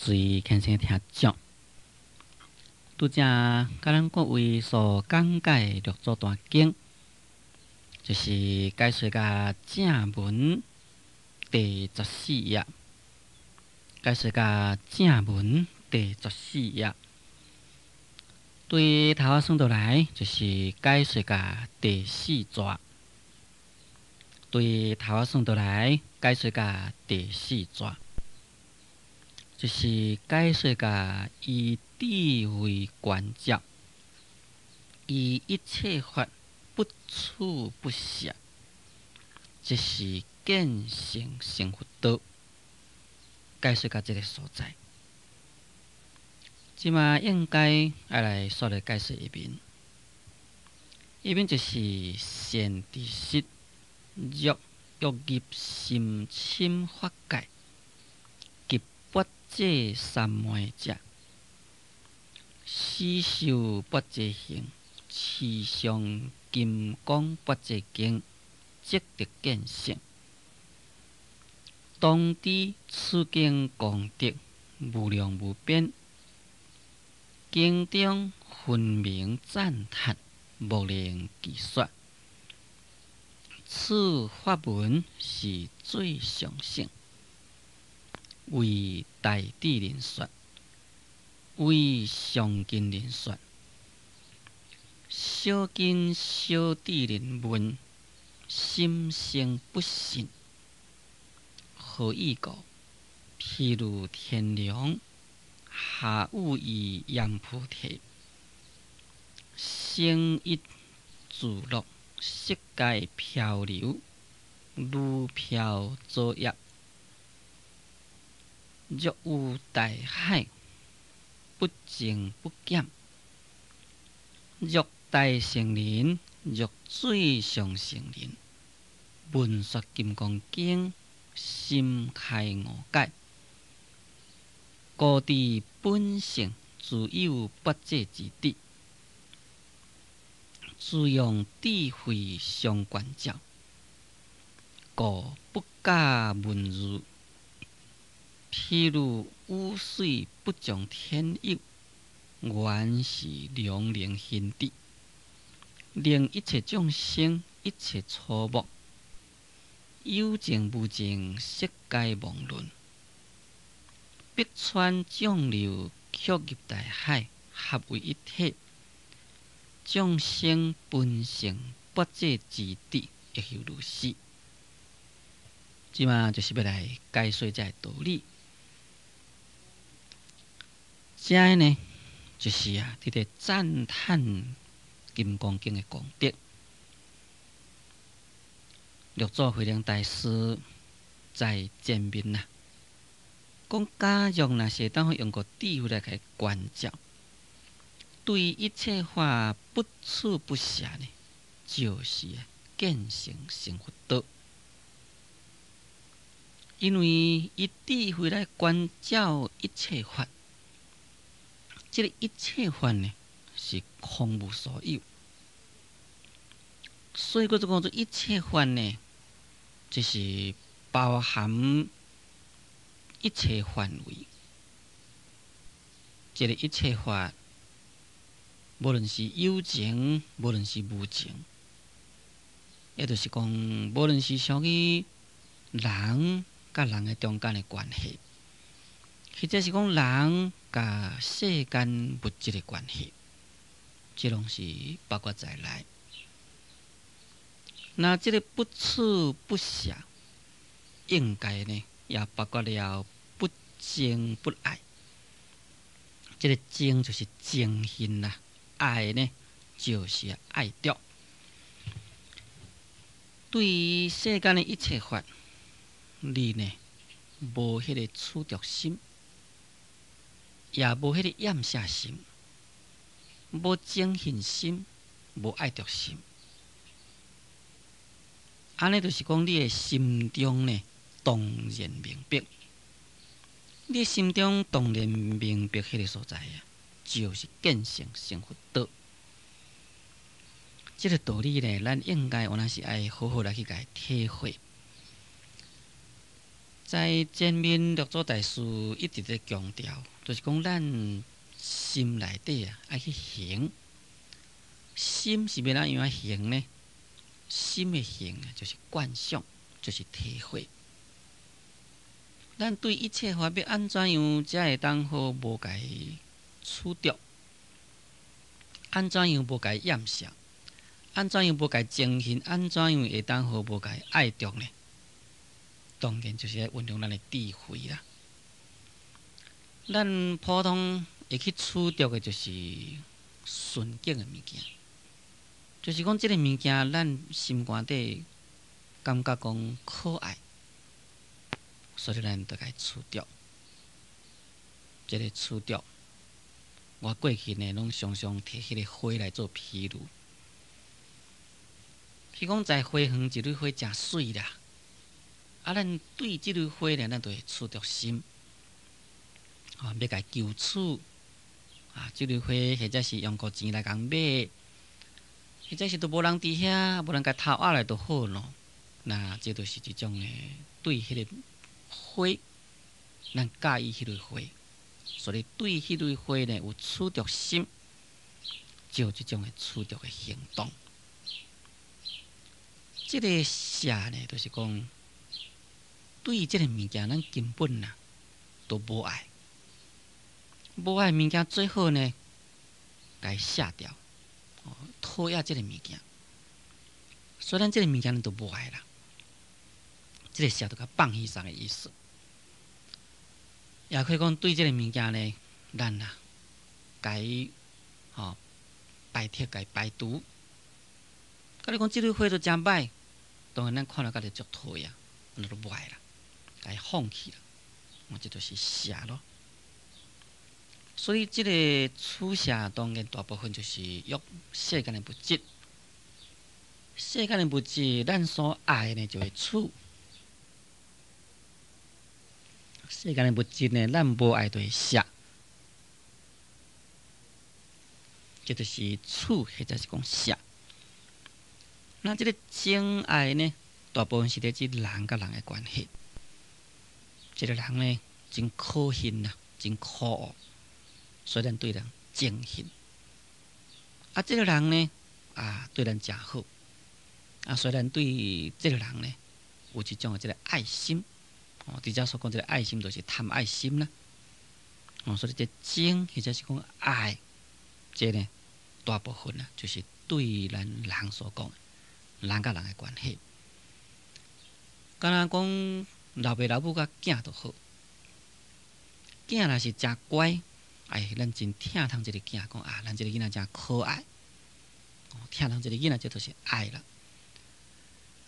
随虔诚听讲。拄则甲咱各位所讲解六祖大经，就是解说甲正文第14页，解说甲正文第14页。对头仔算倒来，就是解说甲第4节。对头仔算倒来，解说甲第4节，就是解说甲以智慧观照，以一切法不处不舍，即是见性成佛道。解说甲这个所在，即马应该要来说来解说一面。一面就是善知识，欲入心深法界，及八界三昧者，四修八界行，持上金刚八界经，即得见性。当知此经功德无量无边，经中分明赞叹，无能记说。此法文是最上乘，为大智人说，为上根人说。小根小智人问，心生不信。何以故？譬如天龙下雨于阎浮提，生一自乐，色界漂流，如漂作业。若有大海，不增不减；若大乘人，若最上乘人，闻说金刚经，心开悟解。故知本性自有八界之地，自用智慧相观照，故不假文字。譬如雨水不将天有，原是良能心地，令一切众生一切错误，有情无情色界妄论，逼穿众流曲入大海，合为一体。众生本性八界之地，亦犹如是。即马就是要来解说这道理。这呢，就是伫咧赞叹《金刚经》的功德。六祖慧能大师在前面讲假若若是当用个智慧来去观照，对一切法不处不舍呢，就是见性成佛道。因为以智慧来观照一切法，这个一切法呢是空无所有，所以我就讲做一切法呢，就是包含一切范围。这个一切法，无论是有情，无论是无情，也就是讲，无论是属于人甲人的中间的关系，或者是讲人甲世间物质的关系，这拢是包括在内。那这个不处不舍，应该呢也包括了不争不爱。这个争就是憎恨啦，爱呢就是爱着。对于世间的一切法，你呢无迄个取着心，也无迄个厌舍心，无憎恨心，无爱着心。安尼就是讲，你的心中呢当然明白。你心中当然明白迄个所在就是见性成佛道。这个道理呢，咱应该有那是爱好好来去甲体会。在前面六祖大师一直在强调，就是讲咱心内底啊，爱去行。心是要怎样行呢？心的行啊，就是观想，就是体会。咱对一切法要安怎样才会当好无甲伊处着？安怎样无甲伊掩饰？安怎样无甲伊精行？安怎样会当好无甲伊爱着呢？当然就是要运用咱的智慧啦。咱普通会去处着的，就是顺境的物件，就是讲即个物件，咱心肝底感觉讲可爱，所以咱得甲伊处着。即个处着，我过去呢，拢常常摕迄个花来做譬如。譬如讲，在花园一蕊花真水啦，咱对即蕊花呢，咱就会处着心，要甲伊求取，即蕊花或者是用个钱来共买，或者是都无人伫遐，无人甲偷压来就好咯。那这就是一种对迄个花，咱介意迄蕊花，所以对迄蕊花呢有处着心，就有即种处着的行动。这个写呢，就是讲对这个物件，咱根本啊都无爱，无爱物件最好呢，甲伊卸掉，讨厌这个物件。虽然这个物件咱都无爱啦，这个写就甲放弃上的意思。也可以讲对这个物件呢，咱啊，甲伊排斥，甲伊排除。甲你讲这蕊花都真歹，当然咱看了甲你足讨厌，咱都无爱啦，甲伊放弃啦。这就是写咯。所以这个处写当然大部分就是用世间的物质，世间的物质，咱所爱呢就会处。世间的物质呢，咱无爱就会写，这就是处或者是讲写。那这个情爱呢，大部分是在即人甲人的关系。这个人呢，真可恨呐，真可恶，所以咱对人憎恨。这个人呢，对咱真好，所以咱对这个人呢，有一种这个爱心。伫遮所讲这个爱心，就是贪爱心啦。所以这情或者是讲爱，这呢大部分啊，就是对咱人所讲，人甲人的关系。敢若讲老爸老母甲囝就好，囝若是真乖，咱真疼痛这个囝，讲咱这个囡仔真可爱，疼痛这个囡仔，这就是爱啦。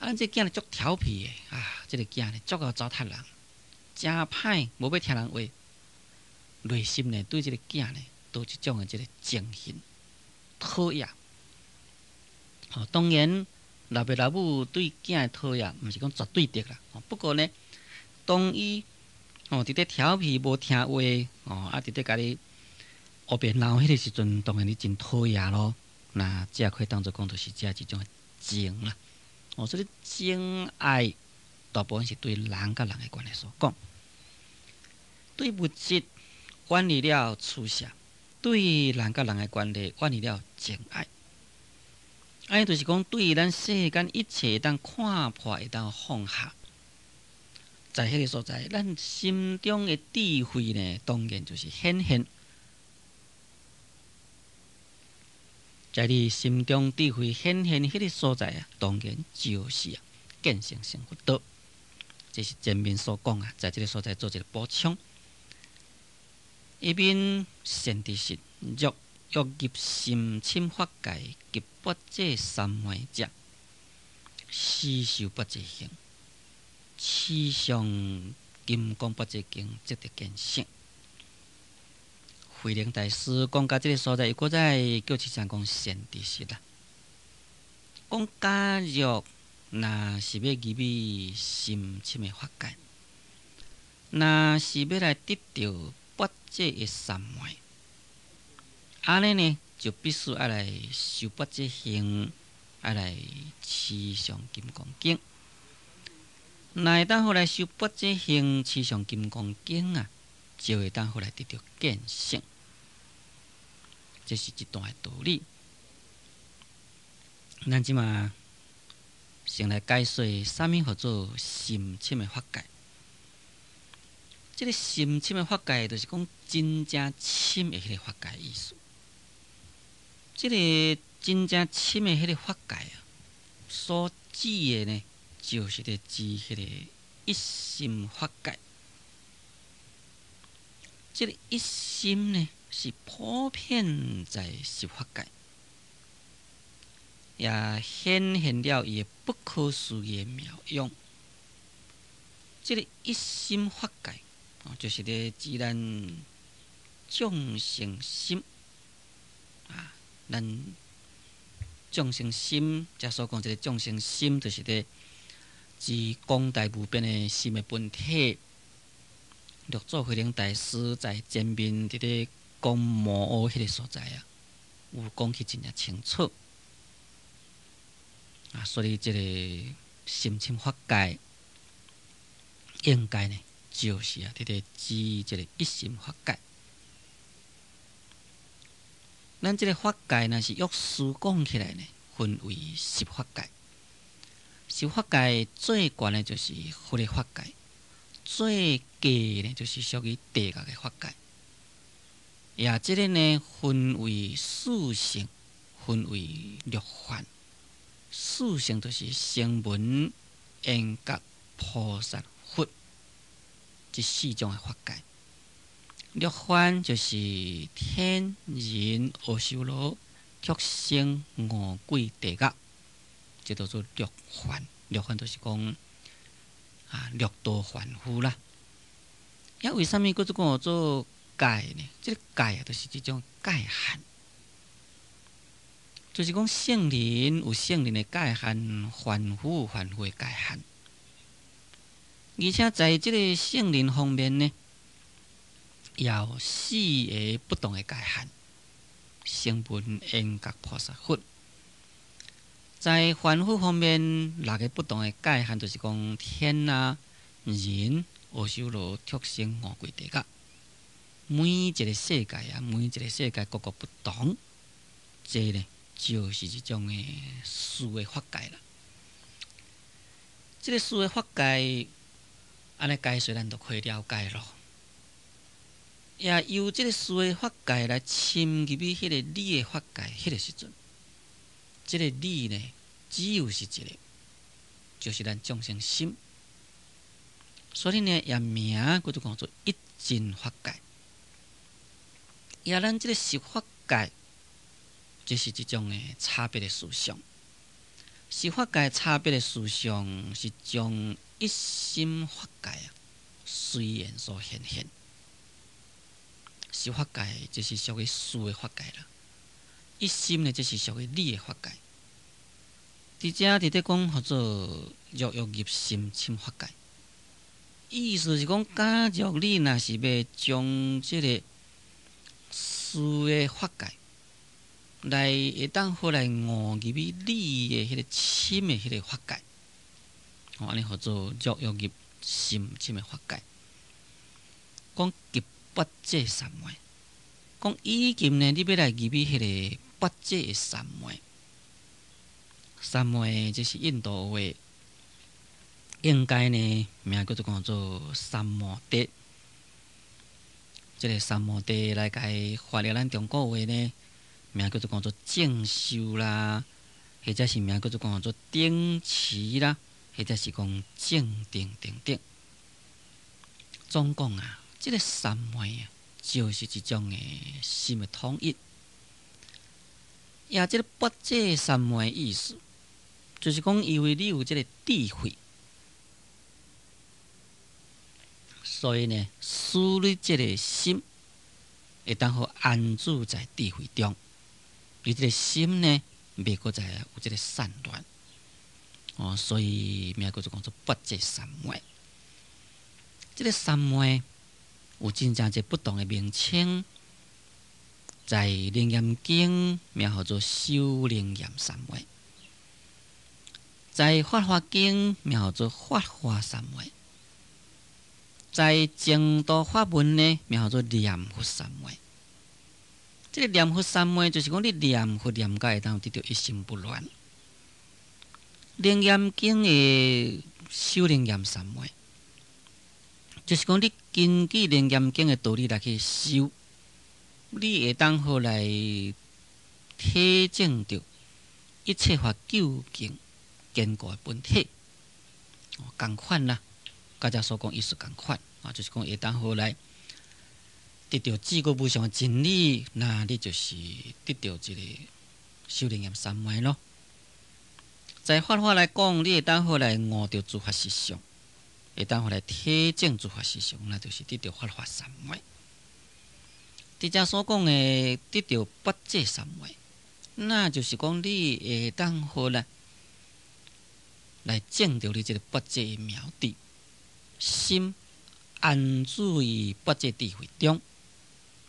咱这囝呢足调皮的，这个囝呢足够糟蹋人，真歹，无要听人话。内心呢对这个囝呢，都一种的这个憎恨、讨厌。当然，老爸老母对囝的讨厌，毋是讲绝对的啦。不过呢，当伊伫咧调皮无听话，伫咧甲你后边闹迄个时阵，当然你真讨厌咯。那这也可以当作讲，就是这一种情啦。所以情爱大部分是对人甲人的关系所讲，对物质远离了处写，对人甲人的关系远离了情爱。就是讲对咱世间一切会当看破，会当放下，在迄个所在，咱心中的智慧呢，当然就是显现。在你心中智慧显现迄个所在当然就是见性成佛道。这是前面所讲在这个所在做一个补充。一面善知识，欲入心侵法界，及不这三昧者，实修不这行，此上金刚不这经，即得见性。慧能大师讲到这个所在，伊搁再叫一声讲善知识啦。讲假若若是要入去心深的法界，若是要来得到不这的三昧，安尼呢就必须要来修不这行，要来持上金刚经。若会当好来修八者行持上金刚经啊，就会当好来得到见性。这是一段道理。咱即马先来解说啥物叫做深深的法界。这个深深的法界，就是讲真正深的迄个法界意思。这个真正深的迄个法界啊，所指的呢，就是咧指迄个一心法界。这个一心呢，是普遍在十法界，也显现了伊的不可思议的妙用。这个一心法界，就是咧指咱众生心啊，咱众生心，则所讲这个众生心，就是咧指广大无边的心的本体。六祖慧能大师在前面伫咧讲摩诃迄个所在啊，有讲起真正清楚啊，所以这个深深法界应该呢，就是啊，伫咧指这个一心法界。咱这个法界若是约书讲起来呢，分为十法界。十法界最悬的就是佛的法界。最低呢，就是属于地狱的法界。也即个呢，分为四圣，分为六凡。四圣就是声闻、缘觉、菩萨、佛，这四种的法界。六凡就是天、人、阿修罗、畜生、恶鬼、地狱，这都做六凡。六凡就是讲六道凡夫啦。也为什么佫做讲做界呢？这个界啊，就是一种界限，就是讲圣人有圣人的界限，凡夫有凡夫的界限。而且在这个圣人方面呢，也有四个不同的界限：声闻、缘觉、菩萨、佛。在凡夫方面，六个不同的界限，就是讲天啊、人、阿修罗、畜生、恶鬼、地狱。每一个世界啊，每一个世界各个不同，这呢就是一种的四个法界啦。这个四个法界，安尼解说咱就可以了解咯。也由这个四个法界来侵入去迄个理的法界，迄个时阵。这个理呢，只有是一个，就是咱众生心。所以呢，也名叫做讲做一真法界。也咱这个十法界，这是一种的差别的思想。十法界差别的思想是将一心法界啊随缘所显现。十法界就是属于四个法界啦。一心呢，就是属于理的法界。伫遮伫咧讲叫做欲欲入深深法界，意思是讲，假如你若是要将即个四个法界来会当好来误入去理的迄个深的迄个法界，安尼叫做欲欲入深深的法界。讲极八界三昧，讲已经呢，你要来入去迄个八界的三昧。三昧这是印度话，应该呢名叫做三摩地。这个三摩地来解翻译咱中国话呢，名叫做正修啦，或者是名叫做定持啦，或者是讲正定等等。总共啊，这个三昧啊，就是一种的心的统一。也这个八界三昧意思，就是讲，因为你有这个智慧，所以呢，使你这个心会当好安住在智慧中。你这个心呢，袂搁再有这个散乱所以名叫做八界三昧。这个三昧有真正一不同的名称，在《楞严经》名叫做修楞严三昧。在《法华经》描作法华三昧，在净土法门呢描作念佛三昧。这个念佛三昧就是讲你念佛念解会当得到一心不乱。楞严经的修楞严三昧，就是讲你根据楞严经的道理来去修，你会当好来体证到一切法究竟坚固的本体。同款啦，甲遮所讲意思同款就是讲会当好来得到至高无上的真理，那你就是得到这个修楞严三昧咯。在法华来讲，你会当好来悟到诸法实相，会当好来体证诸法实相，那就是得到法华三昧。伫遮所讲的得到八界三昧，那就是讲你会当好来证到你这个八界的妙谛，心安住于八界智慧中，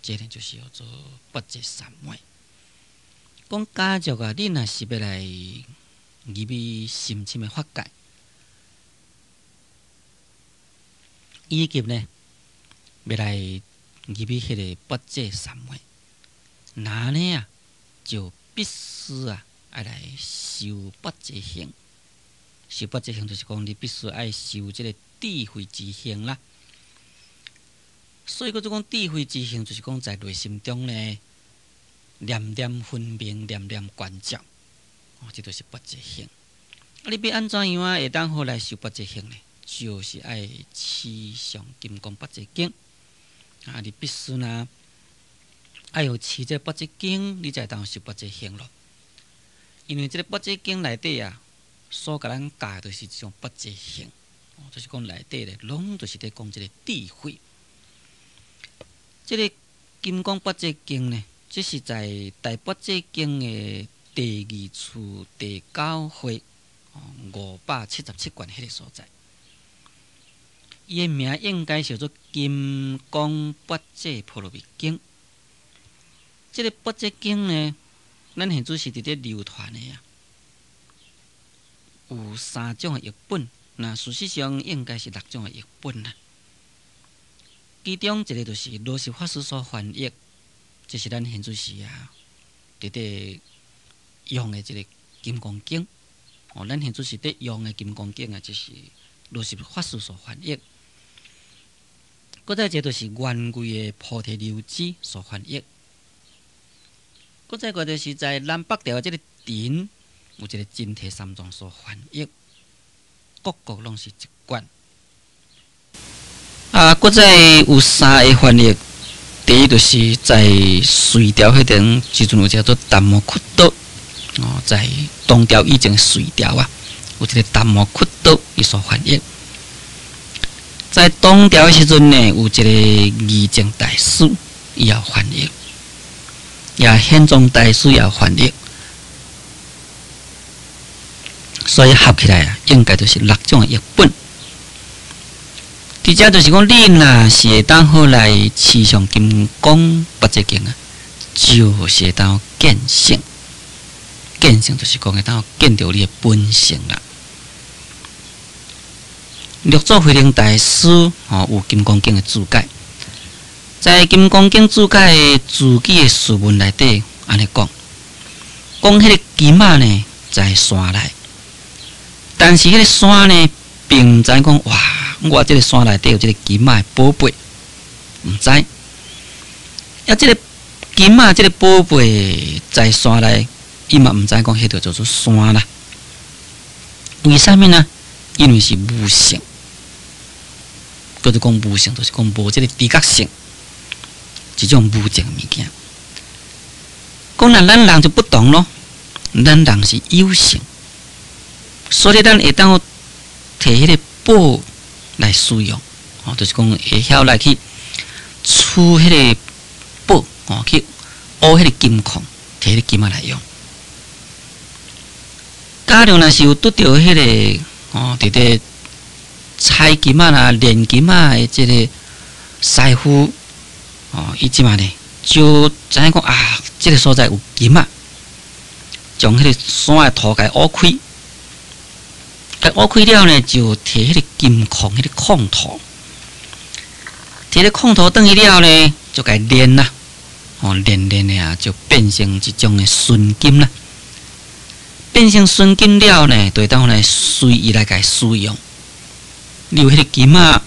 这个就是叫做八界三昧。讲假如你若是要来入去深深的法界，以及呢要来入去迄个八界三昧，那呢就必须要来修八界行。修八界行就是讲你必须要修这个智慧之行啦。所以，讲智慧之行，就是讲在内心中呢，念念分明，念念观照，这就是八界行。你要安怎样会当好来修八界行呢？就是爱持上金刚八界经你必须呢，爱有持这八界经，你才当修八界行咯。因为这个八界经内底所甲咱教的就是这种八界行，就是讲内底咧，拢就是在讲这个智慧。这个金刚八界经呢，这是在大八界经的第二处第9回577卷迄个所在。伊的名应该叫做金刚八界波罗蜜经。这个八界经呢，咱现在是伫咧流传的有3种的译本，那事实上应该是6种的译本啦。其中一个就是罗什法师所翻译，这是咱现在是伫咧用的这个金刚经。咱现在是伫用的金刚经就是罗什法师所翻译。搁再一个就是元贵的菩提流支所翻译。搁再一个就是在南北朝这个殿有一个真谛三藏所翻译，各国拢是一卷。搁再有3个翻译，第一就是在隋朝迄阵时阵有叫做达摩窟岛，在东朝以前隋朝有一个达摩窟岛伊所翻译。在东朝的时阵呢，有一个义净大师伊也翻译，也显宗大师也翻译，所以合起来应该就是6种译本。伫遮就是讲，你若是会当好来持上金刚八界经就是会当见性。见性就是讲会当见到你的本性啦。六祖慧能大师有金刚经的注解，在金刚经注解的自己的序文内底，安尼讲迄个金呢在山内，但是迄个山呢，并唔知讲哇，我这个山内底有这个金的宝贝，唔知。这个金这个宝贝在山内，伊嘛唔知讲迄条叫做山啦。为什么呢？因为是无性。叫做讲无性，就是讲无这个知觉性，一种无证物件。讲咱人就不同咯，咱人是有性，所以咱会当摕迄个宝来使用，就是讲会晓来去取迄个宝，去挖迄个金矿，摕迄个金来用。假如若是有拄着迄个伫咧采金啦、炼金的这个师傅伊即嘛呢就知影讲这个所在有金将迄个山的土给挖开，甲挖开了呢，就摕迄个金矿迄个矿土，摕个矿土转去了呢，就甲炼啦，炼啊，就变成一种的纯金啦。变成纯金了呢，就当来随意来甲使用。你有迄个金啊，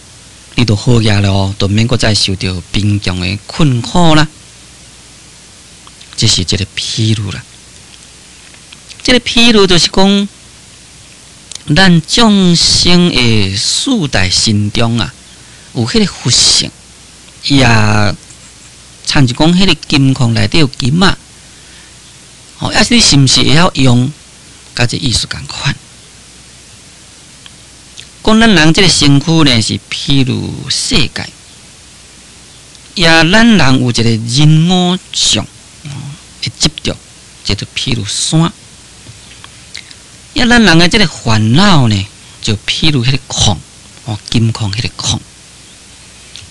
你就好业咯，就免搁再受到贫穷的困苦啦。这是一个譬如啦。这个譬如就是讲，咱众生的四大心中啊，有迄个佛性，也参就讲迄个金矿内底有金啊，要是你是毋是会晓用，甲这意思共款。讲咱人这个身躯呢，是譬如世界，也咱人有一个人我相，会执着，这就譬如山。也咱人的这个烦恼呢，就譬如迄个矿，金矿迄个矿，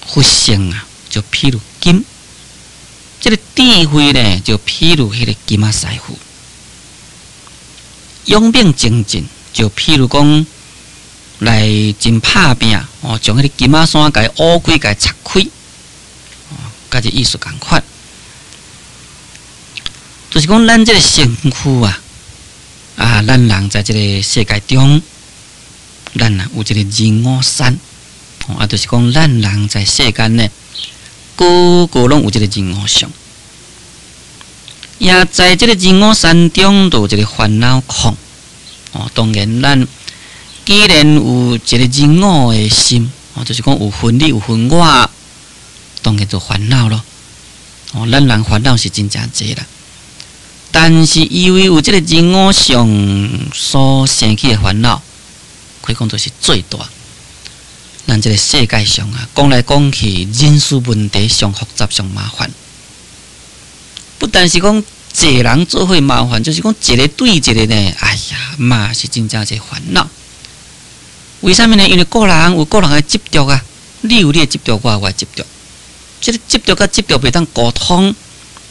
佛性啊，就譬如金。这个智慧呢，就譬如迄个金啊师傅。勇猛精进，就譬如讲来真拍拼，将迄个金啊山甲挖开，甲拆开，甲这意思共款。就是讲咱这个身躯啊，咱人在这个世界中，咱有一个人我三，就是讲咱人在世间呢，个个拢有一个人我相，也在这个人我三中，都有一个烦恼空。当然，咱既然有一个人我的心，就是讲有分你有分我，当然就烦恼咯。咱人烦恼是真正多啦。但是因为有这个人我相所生起的烦恼，可以讲就是最大。咱这个世界上啊，讲来讲去，人事问题上复杂上麻烦。不但是讲一个人做伙麻烦，就是讲一个对一个呢，哎呀，嘛是真正一个烦恼。为什么呢？因为个人有个人的执着啊，你有你的执着，我有我的执着。这个执着甲执着袂当沟通，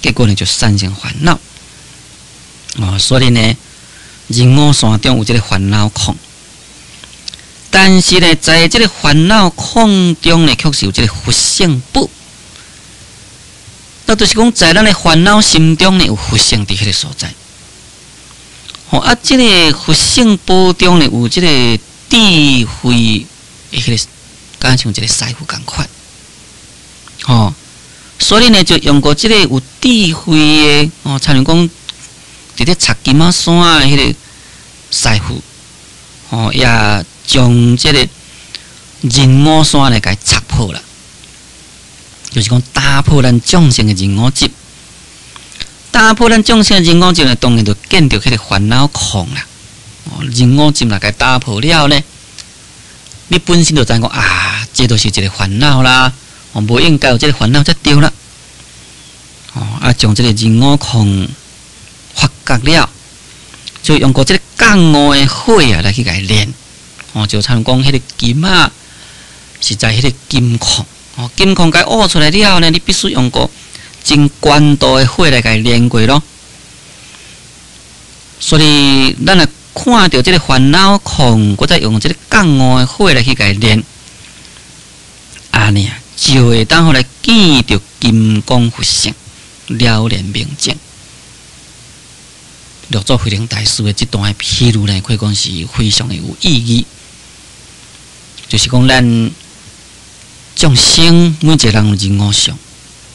结果呢就产生烦恼。所以呢，人我山中有这个烦恼空，但是呢，在这个烦恼空中呢，确实有这个佛性不。那就是讲，在咱的烦恼心中呢，有佛性伫迄个所在。这个佛性波中呢，有这个智慧的迄个，敢像一个师傅共款。所以呢，就用过这个有智慧的才能讲。伫咧插金啊山啊，迄个师傅，也将这个人我山来甲插破了，就是讲打破咱众生的人我执，打破咱众生的人我执呢，当然就见到迄个烦恼空啦。人我执若甲打破了呢，你本身就知讲啊，这都是一个烦恼啦，无应该有这个烦恼才对啦。将这个人我空。发觉了，就用过这个降恶的火来去甲伊炼，就像讲迄个金啊，是在迄个金矿，金矿甲挖出来了呢，你必须用过真高度的火来甲伊炼过咯。所以，咱若看到这个烦恼矿，搁再用这个降恶的火来去甲伊炼，安尼就会当好来见到金光佛性，了然明净。六祖慧能大师的这段的譬如呢，可以讲是非常的有意义。就是讲咱众生每一个人有人我相，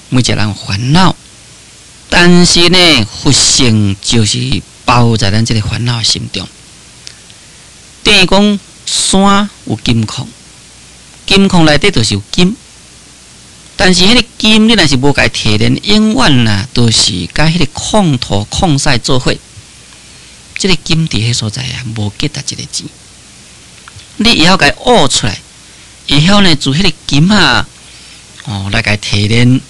每一个人有烦恼，但是呢，佛性就是包在咱这个烦恼的心中。等于讲山有金矿，金矿内底就是有金，但是迄个金你若是无甲伊提炼，永远啦都是甲迄个矿土矿石做伙。这个金伫迄所在啊，无结达一个钱。你以后甲伊挖出来，以后呢，做迄个金啊，来甲伊提炼，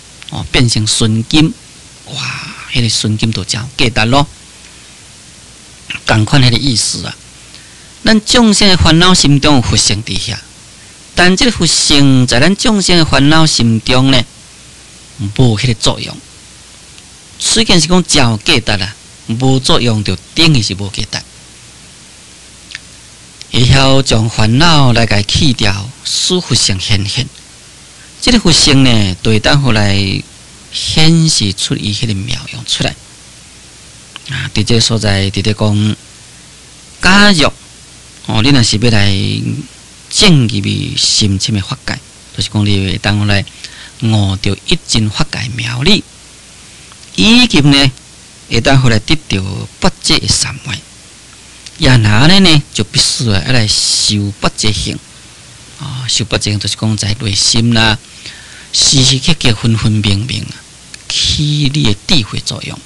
变成纯金，哇，迄个纯金就真有价值咯。共款迄个意思啊。咱众生的烦恼心中有佛性伫遐，但这个佛性在咱众生的烦恼心中呢，无迄个作用。虽然是讲真有价值啦。无作用就等于是无价值。会晓将烦恼来甲去掉，使佛性显现。这个佛性呢，就会当互来显示出伊迄个妙用出来。啊，伫这个所在，伫咧讲，假如你若是要来证入去深深的法界，就是讲你会当来悟到一真法界妙理，以及呢，会当互来得到八界的三昧。也那呢，就必须要来修八界行。修八界行就是讲在内心啦，时时刻刻分分明明起你的智慧作用。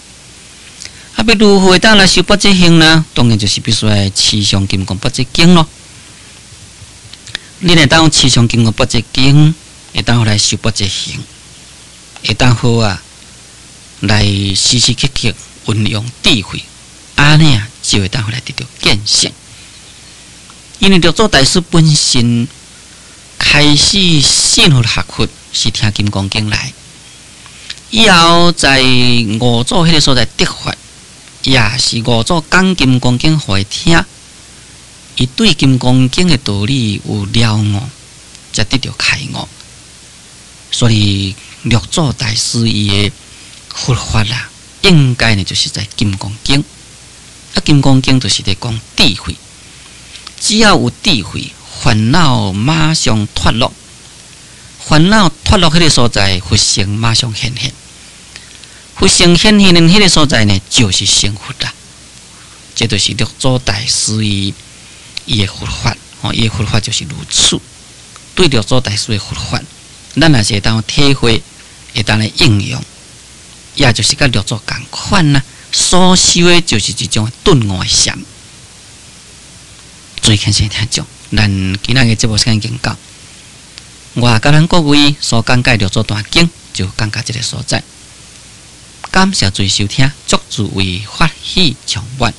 要如何会当来修八界行呢？当然就是必须要持上金刚八界经咯。你若当持上金刚八界经，会当来修八界行，会当好来时时刻刻运用智慧，安尼就会当来得到见性。因为六祖大师本身开始信佛学佛是听金刚经来，以后在五祖迄个所在得法，也是五祖讲金刚经互伊听，伊对金刚经的道理有了悟，才得到开悟。所以六祖大师伊的佛法应该呢就是在金刚经。金刚经就是在讲智慧，只要有智慧，烦恼马上脱落。烦恼脱落迄个所在，佛性马上显现。佛性显现的迄个所在呢，就是成佛啦。这就是六祖大师伊的佛法，伊的佛法就是如此。对六祖大师的佛法，咱也是会当体会，会当来应用，也就是甲六祖共款啦。所修的就是一种顿悟的禅。最近先听众，咱今仔日节目时间已经到，我甲咱各位所讲解六祖大经，就讲到这个所在。感谢最收听，祝诸位法喜充满。